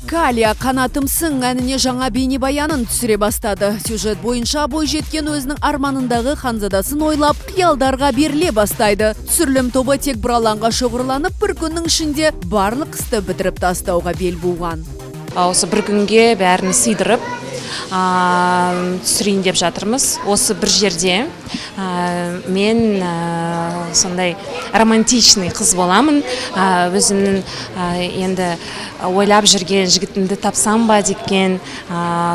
Калия «Қанатымсың» әніне жаңа бейнебаянын түсіре бастады. Сюжет бойынша бой жеткен өзінің арманындағы ханзадасын ойлап, қиялдарға беріле бастайды. Түсірілім тобы тек бір алаңға шоғырланып, бір күннің ішінде барлық істі бітіріп тастауға бел буған. Осы бір күнге бәрін сыйдырып түсірейін деп жатырмыз. Осы бір жерде мен сондай романтичный қыз боламын. Өзімнің енді ойлап жүрген жігітімді тапсам ба деген,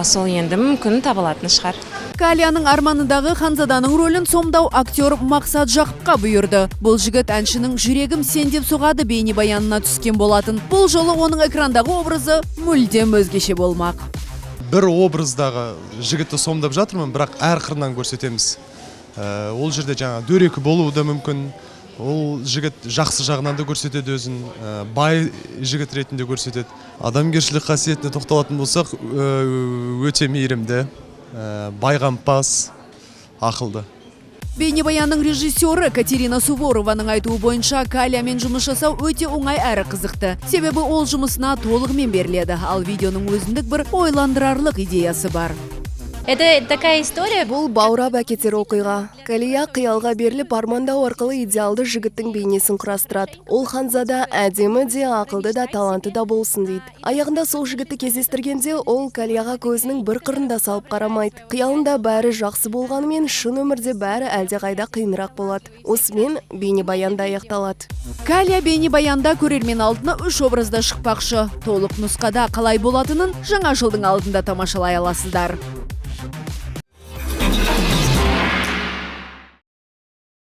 сол енді мүмкін табылатын шығар. Калияның арманындағы ханзаданың рөлін сомдау актер Мақсат Жақыпқа бұйырды. Бұл жігіт әншінің жүрегім сен деп соғады бейнебаянына түскен болатын. Бұл жолы оның экрандағы образы мүлдем өзгеше болмақ. Бір образдағы жігітті сомдап жатырмын, бірақ әр қырынан көрсетеміз. Ол жерде жаңа дөрекі болуы да мүмкін. Ол жігіт жақсы жағынан да көрсетеді өзін, бай жігіт ретінде көрсетеді. Адамгершілік қасиетіне тоқталатын болсақ, өте мейірімді, байғампаз, ақылды. Бейнебаянның режиссері Катерина Суворованың айтуы бойынша Калиямен жұмыс жасау өте оңай әрі қызықты. Себебі ол жұмысына толығымен беріледі, ал видеоның өзіндік бір ойландырарлық идеясы бар. Это такая история. Бұл баурап әкетер оқиға. Калия қиялға беріліп армандау арқылы идеалды жігіттің бейнесін құрастырады. Ол ханзада әдемі де, ақылды да, таланты да болсын дейді. Аяғында сол жігітті кездестіргенде ол Калияға көзінің бір қырында салып қарамайды. Қиялында бәрі жақсы болғанымен, шын өмірде бәрі әлдеқайда қиынырақ болады. Осымен бейнебаянда аяқталады. Калия бейнебаянда көрермен алдына 3 образда шықпақшы. Толық нұсқада қалай болатынын жаңа жылдың алдында тамашалай аласыздар.